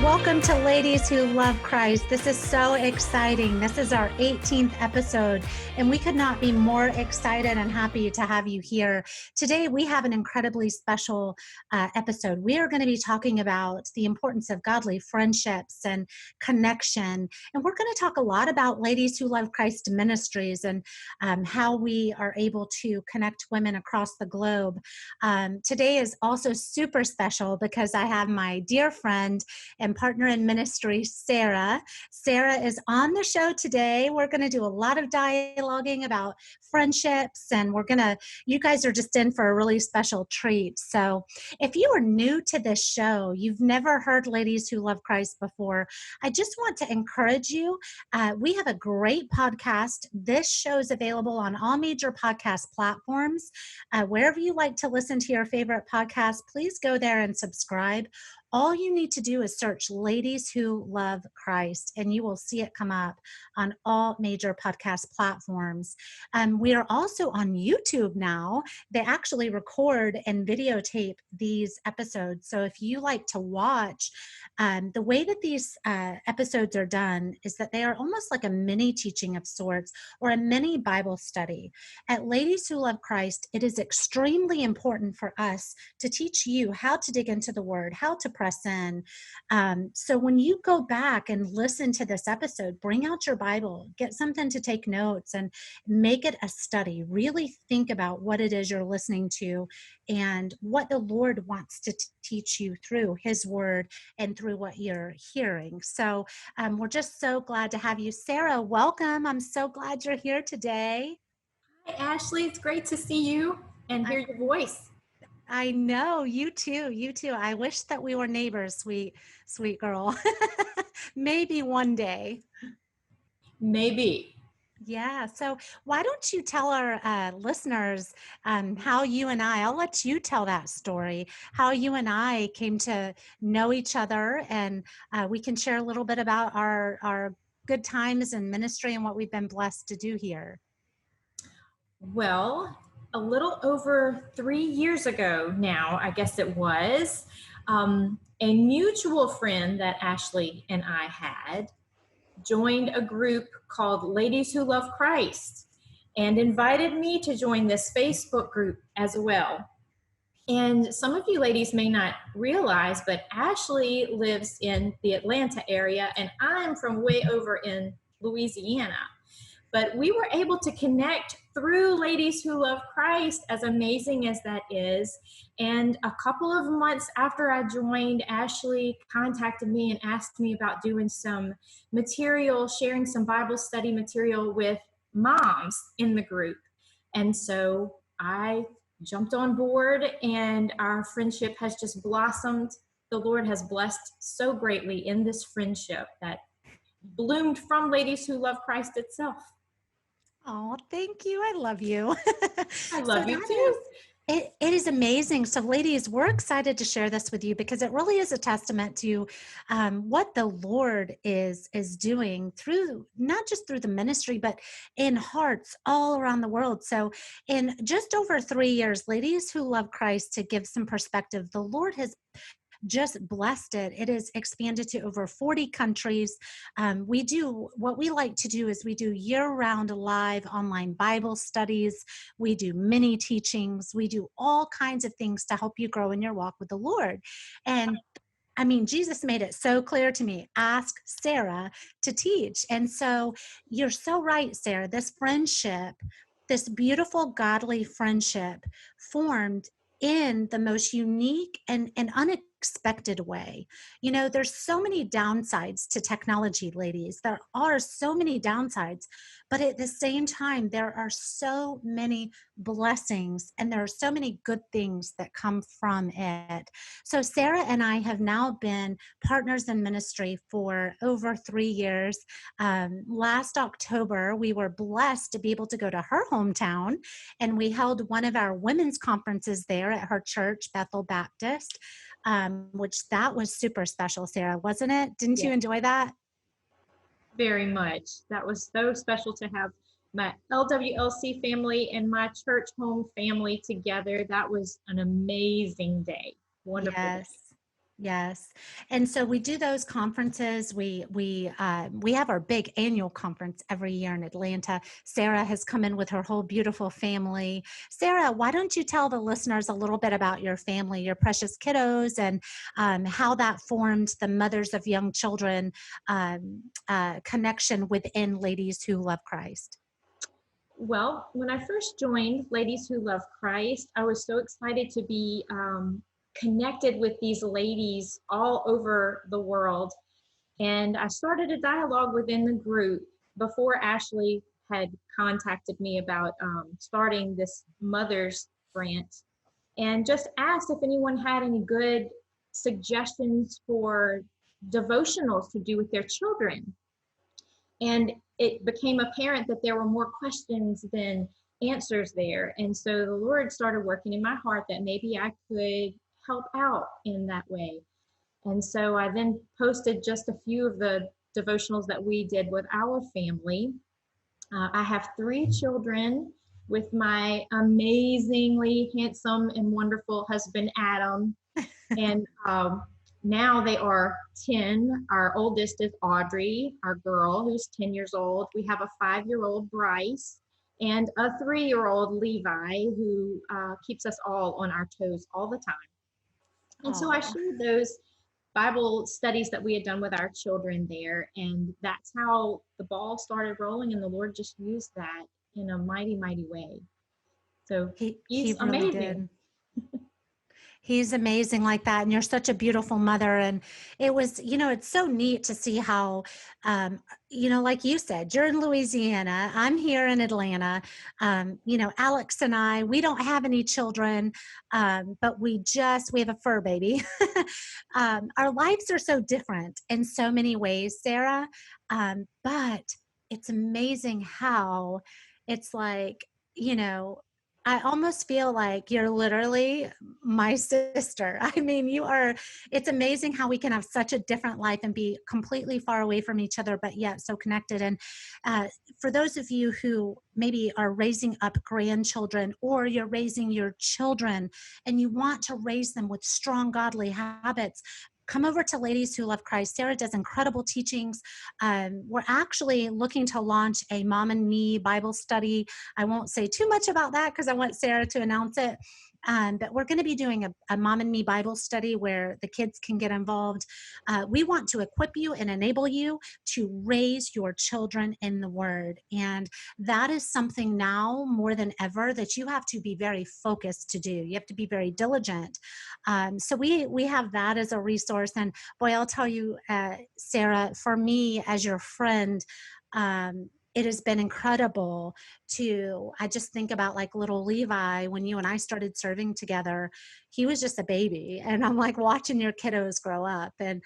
welcome to Ladies Who Love Christ. This is so exciting. This is our 18th episode, and we could not be more excited and happy to have you here. Today, we have an incredibly special episode. We are going to be talking about the importance of godly friendships and connection, and we're going to talk a lot about Ladies Who Love Christ ministries and how we are able to connect women across the globe. Today is also super special because I have my dear friend and partner in ministry, Sarah. Sarah is on the show today. We're going to do a lot of dialoguing about friendships, and you guys are just in for a really special treat. So if you are new to this show, you've never heard Ladies Who Love Christ before, I just want to encourage you. We have a great podcast. This show is available on all major podcast platforms. Wherever you like to listen to your favorite podcast, please go there and subscribe. All you need to do is search Ladies Who Love Christ, and you will see it come up on all major podcast platforms. We are also on YouTube now. They actually record and videotape these episodes. So if you like to watch, the way that these episodes are done is that they are almost like a mini teaching of sorts or a mini Bible study. At Ladies Who Love Christ, it is extremely important for us to teach you how to dig into the Word, how to press in. So when you go back and listen to this episode, bring out your Bible, get something to take notes, and make it a study. Really think about what it is you're listening to and what the Lord wants to teach you through His Word and through what you're hearing. So we're just so glad to have you. Sarah, welcome. I'm so glad you're here today. Hi, Ashley. It's great to see you and hear your voice. I know, you too. You too. I wish that we were neighbors, sweet girl. Maybe one day. Maybe. Yeah. So why don't you tell our listeners how you and I'll let you tell that story, how you and I came to know each other, and we can share a little bit about our good times in ministry and what we've been blessed to do here. Well, a little over 3 years ago now, I guess it was, a mutual friend that Ashley and I had joined a group called Ladies Who Love Christ and invited me to join this Facebook group as well. And some of you ladies may not realize, but Ashley lives in the Atlanta area and I'm from way over in Louisiana. But we were able to connect through Ladies Who Love Christ, as amazing as that is. And a couple of months after I joined, Ashley contacted me and asked me about doing some material, sharing some Bible study material with moms in the group. And so I jumped on board and our friendship has just blossomed. The Lord has blessed so greatly in this friendship that bloomed from Ladies Who Love Christ itself. Oh, thank you. I love you. I love you too. It is amazing. So ladies, we're excited to share this with you because it really is a testament to what the Lord is doing through, not just through the ministry, but in hearts all around the world. So in just over 3 years, Ladies Who Love Christ, to give some perspective, the Lord has just blessed it. It is expanded to over 40 countries. What we like to do is we do year-round live online Bible studies. We do mini teachings. We do all kinds of things to help you grow in your walk with the Lord. And I mean, Jesus made it so clear to me, ask Sarah to teach. And so you're so right, Sarah, this friendship, this beautiful godly friendship formed in the most unique and unexpected way. You know, there's so many downsides to technology, ladies. There are so many downsides, but at the same time, there are so many blessings and there are so many good things that come from it. So Sarah and I have now been partners in ministry for over 3 years. Last October, we were blessed to be able to go to her hometown, and we held one of our women's conferences there at her church, Bethel Baptist, which that was super special, Sarah, wasn't it? Didn't you enjoy that? Very much. That was so special to have my LWLC family and my church home family together. That was an amazing day. Wonderful Yes. day. Yes. And so we do those conferences. We have our big annual conference every year in Atlanta. Sarah has come in with her whole beautiful family. Sarah, why don't you tell the listeners a little bit about your family, your precious kiddos, and how that formed the Mothers of Young Children connection within Ladies Who Love Christ? Well, when I first joined Ladies Who Love Christ, I was so excited to be connected with these ladies all over the world. And I started a dialogue within the group before Ashley had contacted me about starting this mother's grant, and just asked if anyone had any good suggestions for devotionals to do with their children. And it became apparent that there were more questions than answers there. And so the Lord started working in my heart that maybe I could help out in that way. And so I then posted just a few of the devotionals that we did with our family. I have 3 children with my amazingly handsome and wonderful husband, Adam. And now they are 10. Our oldest is Audrey, our girl, who's 10 years old. We have a 5-year-old, Bryce, and a 3-year-old, Levi, who keeps us all on our toes all the time. And so I shared those Bible studies that we had done with our children there. And that's how the ball started rolling. And the Lord just used that in a mighty, mighty way. So He he's really amazing. did. He's amazing like that. And you're such a beautiful mother. And it was, it's so neat to see how, like you said, you're in Louisiana, I'm here in Atlanta. Alex and I, we don't have any children, but we have a fur baby. Our lives are so different in so many ways, Sarah. But it's amazing how it's like, I almost feel like you're literally my sister. I mean, it's amazing how we can have such a different life and be completely far away from each other, but yet so connected. And for those of you who maybe are raising up grandchildren, or you're raising your children and you want to raise them with strong godly habits, come over to Ladies Who Love Christ. Sarah does incredible teachings. We're actually looking to launch a Mom and Me Bible study. I won't say too much about that because I want Sarah to announce it. But we're going to be doing a Mom and Me Bible study where the kids can get involved. We want to equip you and enable you to raise your children in the Word. And that is something now more than ever that you have to be very focused to do. You have to be very diligent. So we have that as a resource. And boy, I'll tell you, Sarah, for me as your friend, it has been incredible I just think about like little Levi, when you and I started serving together, he was just a baby. And I'm like watching your kiddos grow up. And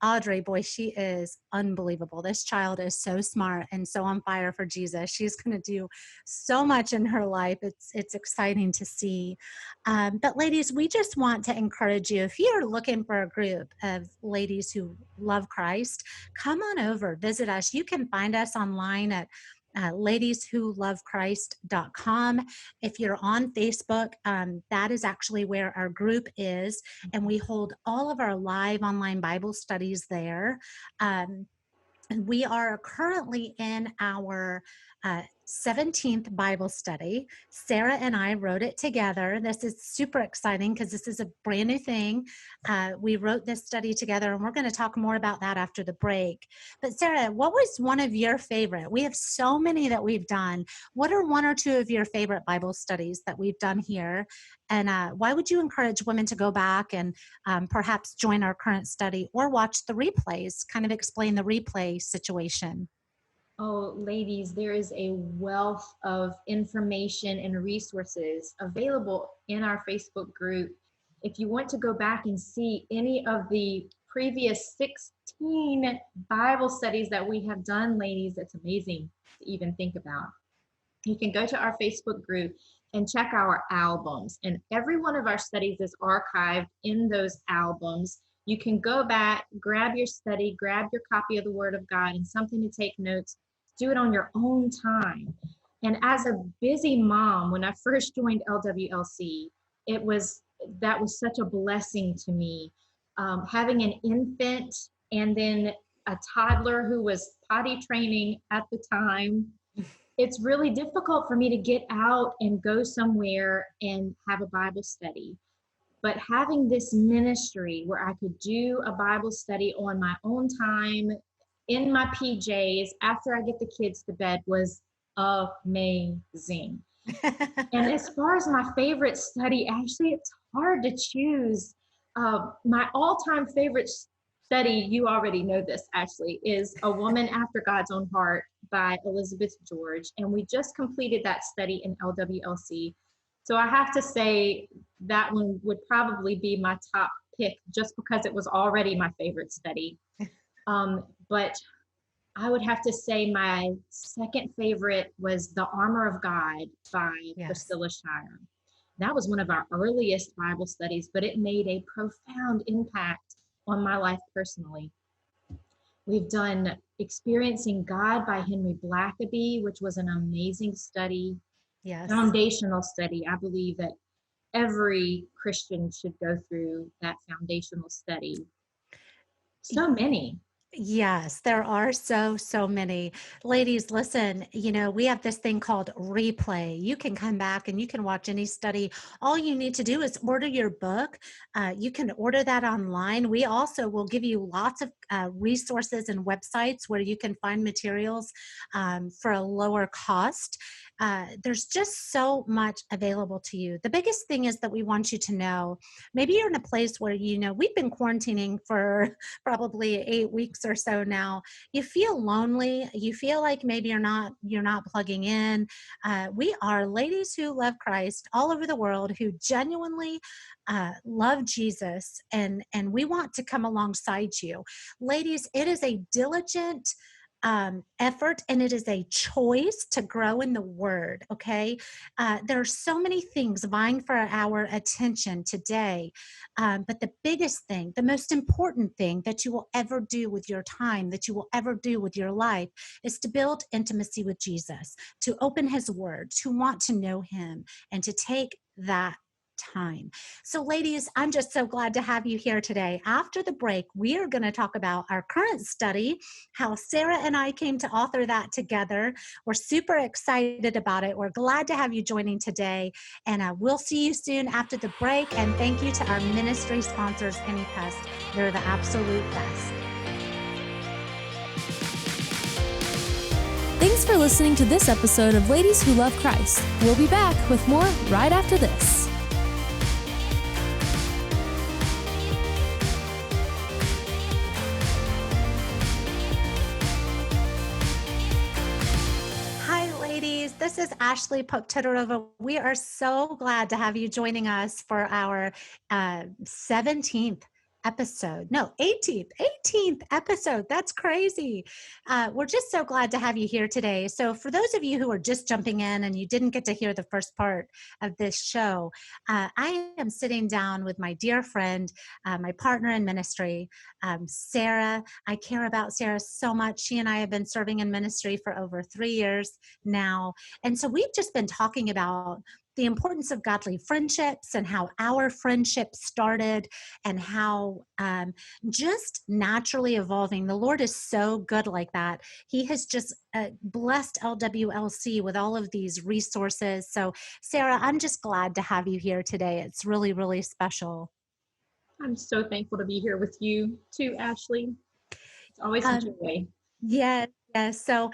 Audrey, boy, she is unbelievable. This child is so smart and so on fire for Jesus. She's going to do so much in her life. It's exciting to see. But ladies, we just want to encourage you. If you're looking for a group of ladies who love Christ, come on over, visit us. You can find us online at ladieswholovechrist.com. If you're on Facebook, that is actually where our group is, and we hold all of our live online Bible studies there. And we are currently in our 17th Bible study. Sarah and I wrote it together. This is super exciting because this is a brand new thing. We wrote this study together, and we're going to talk more about that after the break. But Sarah, what was one of your favorite? We have so many that we've done. What are 1 or 2 of your favorite Bible studies that we've done here? And why would you encourage women to go back and perhaps join our current study or watch the replays, kind of explain the replay situation? Oh, ladies, there is a wealth of information and resources available in our Facebook group. If you want to go back and see any of the previous 16 Bible studies that we have done, ladies, it's amazing to even think about. You can go to our Facebook group and check our albums. And every one of our studies is archived in those albums. You can go back, grab your study, grab your copy of the Word of God and something to take notes. Do it on your own time. And as a busy mom, when I first joined LWLC, that was such a blessing to me having an infant and then a toddler who was potty training at the time, it's really difficult for me to get out and go somewhere and have a Bible study. But having this ministry where I could do a Bible study on my own time in my PJs after I get the kids to bed was amazing. And as far as my favorite study, actually, it's hard to choose. My all-time favorite study, you already know this, actually, is A Woman After God's Own Heart by Elizabeth George. And we just completed that study in LWLC. So I have to say that one would probably be my top pick just because it was already my favorite study. But I would have to say my second favorite was The Armor of God by Priscilla Shirer. That was one of our earliest Bible studies, but it made a profound impact on my life personally. We've done Experiencing God by Henry Blackaby, which was an amazing study. Foundational study. I believe that every Christian should go through that foundational study. So many. Yes, there are so many. Ladies, listen, we have this thing called replay. You can come back and you can watch any study. All you need to do is order your book. You can order that online. We also will give you lots of resources and websites where you can find materials for a lower cost. There's just so much available to you. The biggest thing is that we want you to know, maybe you're in a place where, we've been quarantining for probably 8 weeks or so now. You feel lonely. You feel like maybe you're not plugging in. We are ladies who love Christ all over the world, who genuinely love Jesus, and we want to come alongside you. Ladies, it is a diligent effort, and it is a choice to grow in the word. Okay. There are so many things vying for our attention today. But the biggest thing, the most important thing that you will ever do with your time, that you will ever do with your life, is to build intimacy with Jesus, to open his word, to want to know him, and to take that time. So ladies, I'm just so glad to have you here today. After the break, we are going to talk about our current study, how Sarah and I came to author that together. We're super excited about it. We're glad to have you joining today, and we'll see you soon after the break. And thank you to our ministry sponsors, AnyPest. They're the absolute best. Thanks for listening to this episode of Ladies Who Love Christ. We'll be back with more right after this. This is Ashley Pope-Todorova. We are so glad to have you joining us for our 17th episode. No, 18th episode. That's crazy. We're just so glad to have you here today. So for those of you who are just jumping in and you didn't get to hear the first part of this show, I am sitting down with my dear friend, my partner in ministry, Sarah. I care about Sarah so much. She and I have been serving in ministry for over 3 years now. And so we've just been talking about the importance of godly friendships and how our friendship started, and how just naturally evolving. The Lord is so good like that. He has just blessed LWLC with all of these resources. So Sarah, I'm just glad to have you here today. It's really, really special. I'm so thankful to be here with you too, Ashley. It's always a joy. Yes. So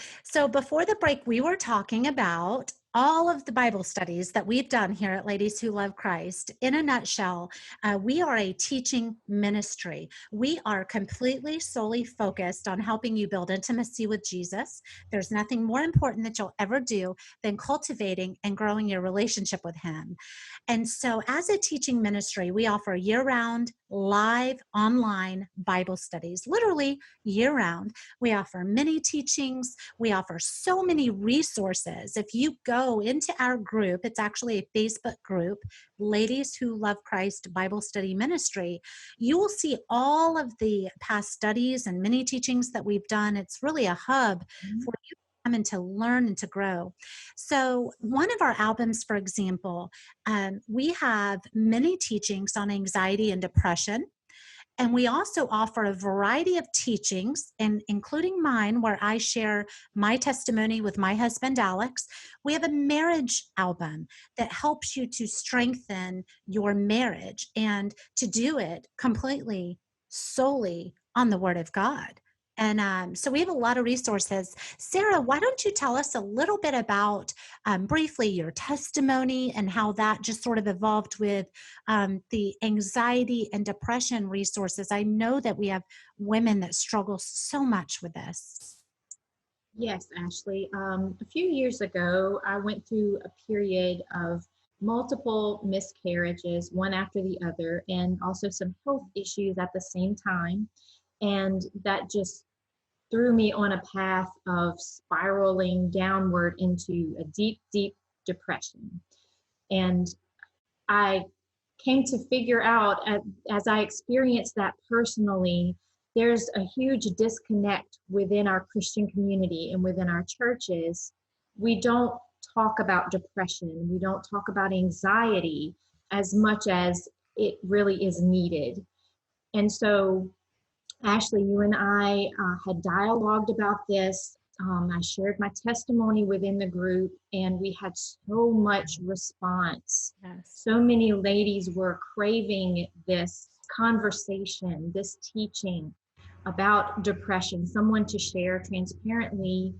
before the break, we were talking about all of the Bible studies that we've done here at Ladies Who Love Christ. In a nutshell, we are a teaching ministry. We are completely, solely focused on helping you build intimacy with Jesus. There's nothing more important that you'll ever do than cultivating and growing your relationship with him. And so as a teaching ministry, we offer year-round, live, online Bible studies, literally year-round. We offer many teachings. We offer so many resources. If you go into our group, it's actually a Facebook group, Ladies Who Love Christ Bible Study Ministry, you will see all of the past studies and many teachings that we've done. It's really a hub for you to come and to learn and to grow. So one of our albums, for example, we have many teachings on anxiety and depression. And we also offer a variety of teachings, and including mine, where I share my testimony with my husband, Alex. We have a marriage album that helps you to strengthen your marriage and to do it completely, solely on the Word of God. And so we have a lot of resources. Sarah, why don't you tell us a little bit about briefly your testimony and how that just sort of evolved with the anxiety and depression resources? I know that we have women that struggle so much with this. Yes, Ashley. A few years ago, I went through a period of multiple miscarriages, one after the other, and also some health issues at the same time. And that just threw me on a path of spiraling downward into a deep, deep depression. And I came to figure out as I experienced that personally, there's a huge disconnect within our Christian community and within our churches. We don't talk about depression. We don't talk about anxiety as much as it really is needed. And so, Ashley, you and I had dialogued about this. I shared my testimony within the group, and we had so much response. Yes. So many ladies were craving this conversation, this teaching about depression, someone to share transparently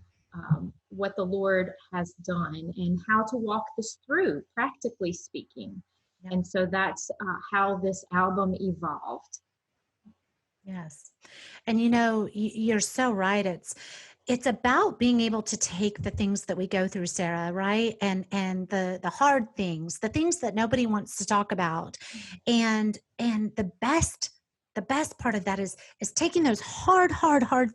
what the Lord has done and how to walk this through, practically speaking. Yep. And so that's how this album evolved. Yes. And you know, you're so right. It's about being able to take the things that we go through, Sarah, right? And the hard things, the things that nobody wants to talk about. And the best part of that is taking those hard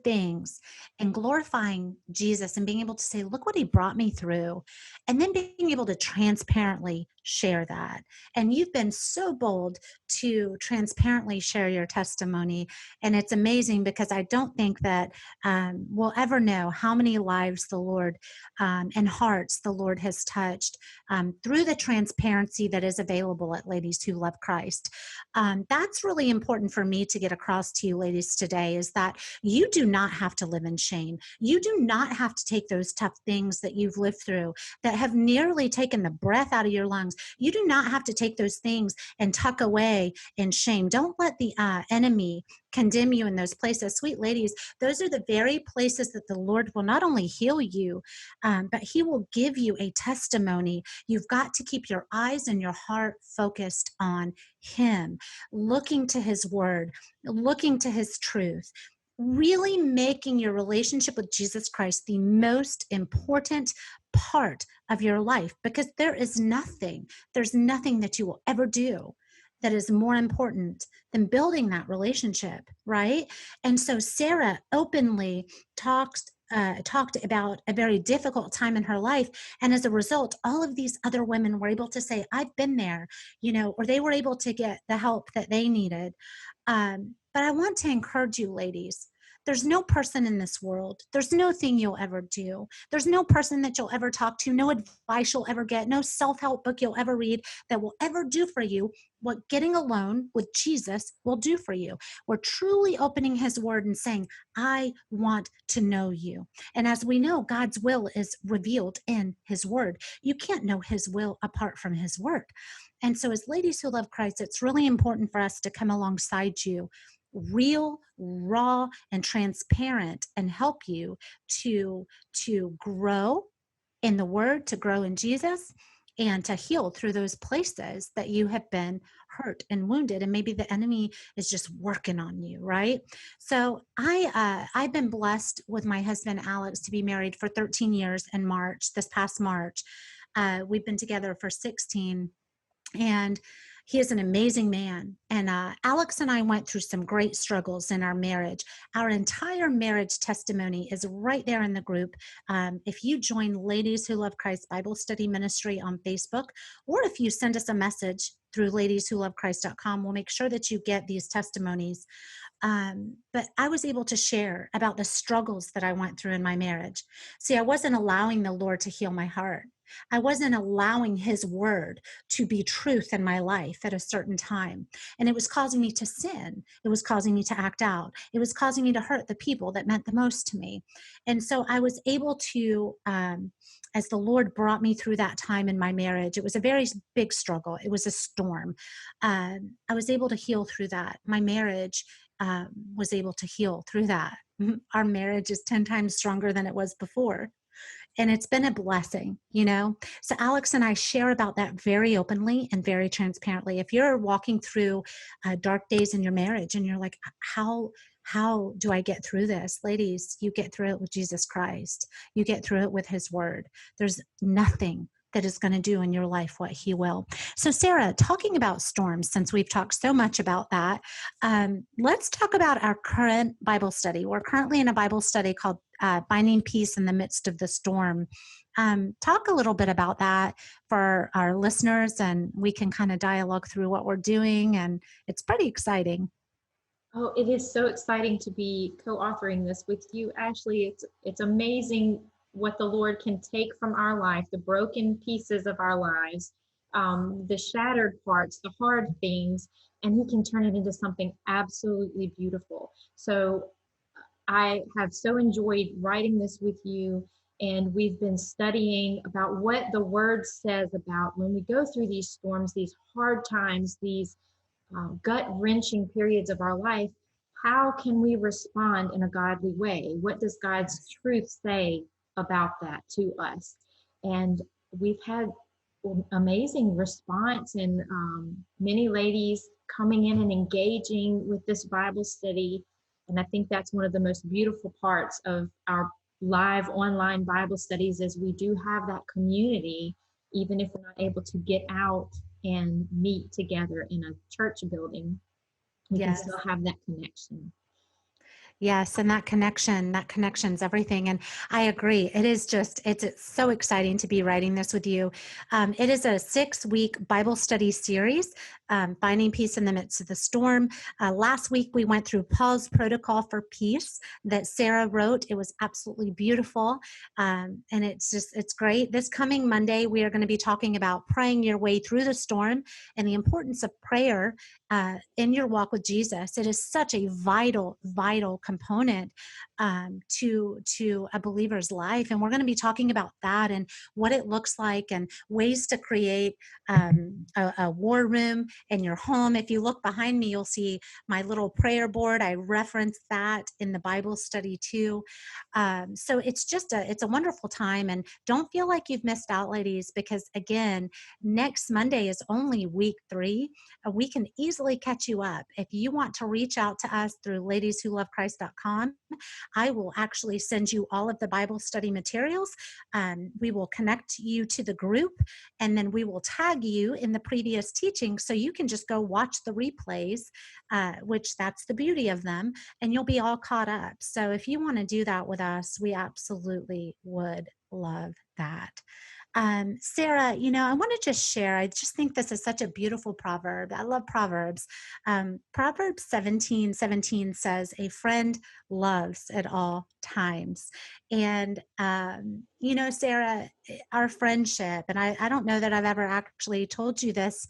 things and glorifying Jesus and being able to say, look what he brought me through. And then being able to transparently share that. And you've been so bold to transparently share your testimony. And it's amazing because I don't think that we'll ever know how many lives the Lord and hearts the Lord has touched through the transparency that is available at Ladies Who Love Christ. That's really important for me to get across to you ladies today, is that you do not have to live in shame. You do not have to take those tough things that you've lived through that have nearly taken the breath out of your lungs. You do not have to take those things and tuck away in shame. Don't let the enemy condemn you in those places. Sweet ladies, those are the very places that the Lord will not only heal you, but he will give you a testimony. You've got to keep your eyes and your heart focused on him, looking to his word, looking to his truth, really making your relationship with Jesus Christ the most important part of your life, because there's nothing that you will ever do that is more important than building that relationship, right? And so Sarah openly talked about a very difficult time in her life. And as a result, all of these other women were able to say, I've been there, or they were able to get the help that they needed. But I want to encourage you, ladies. There's no person in this world. There's no thing you'll ever do. There's no person that you'll ever talk to, no advice you'll ever get, no self-help book you'll ever read that will ever do for you what getting alone with Jesus will do for you. We're truly opening his word and saying, I want to know you. And as we know, God's will is revealed in his word. You can't know his will apart from his word. And so as Ladies Who Love Christ, it's really important for us to come alongside you, real, raw, and transparent, and help you to grow in the word, to grow in Jesus, and to heal through those places that you have been hurt and wounded, and maybe the enemy is just working on you, right? So I've been blessed with my husband Alex to be married for 13 years in March, this past March. We've been together for 16, and he is an amazing man. And Alex and I went through some great struggles in our marriage. Our entire marriage testimony is right there in the group. If you join Ladies Who Love Christ Bible Study Ministry on Facebook, or if you send us a message through ladieswholovechrist.com, we'll make sure that you get these testimonies. But I was able to share about the struggles that I went through in my marriage. See, I wasn't allowing the Lord to heal my heart. I wasn't allowing his word to be truth in my life at a certain time. And it was causing me to sin. It was causing me to act out. It was causing me to hurt the people that meant the most to me. And so I was able to, as the Lord brought me through that time in my marriage, it was a very big struggle. It was a storm. I was able to heal through that. My marriage was able to heal through that. Our marriage is 10 times stronger than it was before. And it's been a blessing, you know? So Alex and I share about that very openly and very transparently. If you're walking through dark days in your marriage and you're like, how do I get through this? Ladies, you get through it with Jesus Christ. You get through it with his word. There's nothing that is going to do in your life what he will. So Sarah, talking about storms, since we've talked so much about that, let's talk about our current Bible study. We're currently in a Bible study called Finding Peace in the Midst of the Storm. Talk a little bit about that for our listeners, and we can kind of dialogue through what we're doing, and it's pretty exciting. Oh, it is so exciting to be co-authoring this with you, Ashley. It's amazing what the Lord can take from our life, the broken pieces of our lives, the shattered parts, the hard things, and he can turn it into something absolutely beautiful. So I have so enjoyed writing this with you, and we've been studying about what the word says about when we go through these storms, these hard times, these gut-wrenching periods of our life. How can we respond in a godly way? What does God's truth say about that to us? And we've had amazing response, and many ladies coming in and engaging with this Bible study. And I think that's one of the most beautiful parts of our live online Bible studies, is we do have that community, even if we're not able to get out and meet together in a church building. We can still have that connection. Yes, and that connection's everything. And I agree. It's so exciting to be writing this with you. It is a 6-week Bible study series, Finding Peace in the Midst of the Storm. Last week, we went through Paul's Protocol for Peace that Sarah wrote. It was absolutely beautiful. And it's great. This coming Monday, we are going to be talking about praying your way through the storm and the importance of prayer in your walk with Jesus. It is such a vital component to a believer's life. And we're going to be talking about that and what it looks like and ways to create a war room in your home. If you look behind me, you'll see my little prayer board. I referenced that in the Bible study too. So it's a wonderful time, and don't feel like you've missed out, ladies, because again, next Monday is only week 3. We can easily catch you up. If you want to reach out to us through ladieswholovechrist.com, I will actually send you all of the Bible study materials. We will connect you to the group, and then we will tag you in the previous teaching so you can just go watch the replays, which that's the beauty of them, and you'll be all caught up. So if you want to do that with us, we absolutely would love that. Sarah, I want to just share, I just think this is such a beautiful proverb. I love Proverbs. Proverbs 17:17 says, a friend loves at all times. And, Sarah, our friendship, and I don't know that I've ever actually told you this,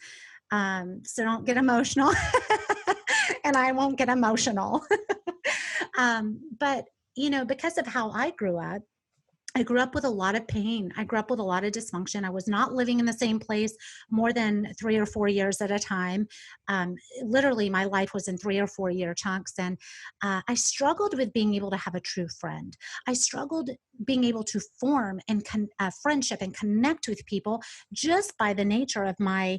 so don't get emotional. And I won't get emotional. But, because of how I grew up with a lot of pain. I grew up with a lot of dysfunction. I was not living in the same place more than 3 or 4 years at a time. Literally, my life was in 3 or 4 year chunks. And I struggled with being able to have a true friend. I struggled being able to form and friendship and connect with people just by the nature of my,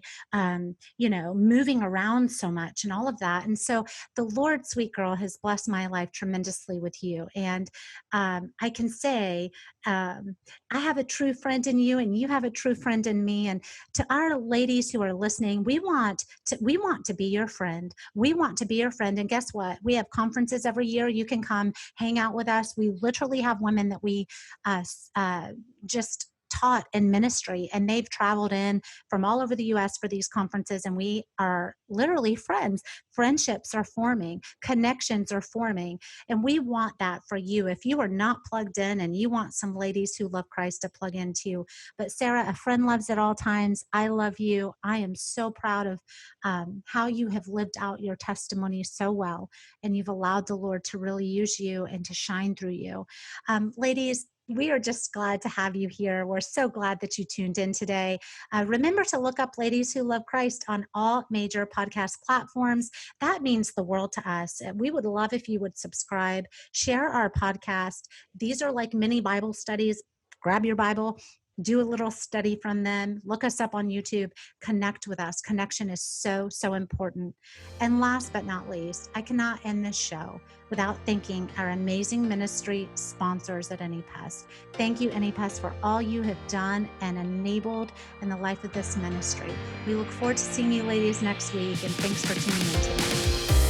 moving around so much and all of that. And so the Lord, sweet girl, has blessed my life tremendously with you. And I can say, I have a true friend in you, and you have a true friend in me. And to our ladies who are listening, we want to be your friend. We want to be your friend. And guess what? We have conferences every year. You can come hang out with us. We literally have women that we just taught in ministry, and they've traveled in from all over the US for these conferences, and we are literally friends. Friendships are forming, connections are forming, and we want that for you. If you are not plugged in and you want some ladies who love Christ to plug into, but Sarah, a friend loves at all times. I love you. I am so proud of how you have lived out your testimony so well, and you've allowed the Lord to really use you and to shine through you. Ladies, we are just glad to have you here. We're so glad that you tuned in today. Remember to look up Ladies Who Love Christ on all major podcast platforms. That means the world to us. We would love if you would subscribe, share our podcast. These are like mini Bible studies. Grab your Bible, do a little study from them, look us up on YouTube, connect with us. Connection is so, so important. And last but not least, I cannot end this show without thanking our amazing ministry sponsors at AnyPest. Thank you, AnyPest, for all you have done and enabled in the life of this ministry. We look forward to seeing you ladies next week, and thanks for tuning in today.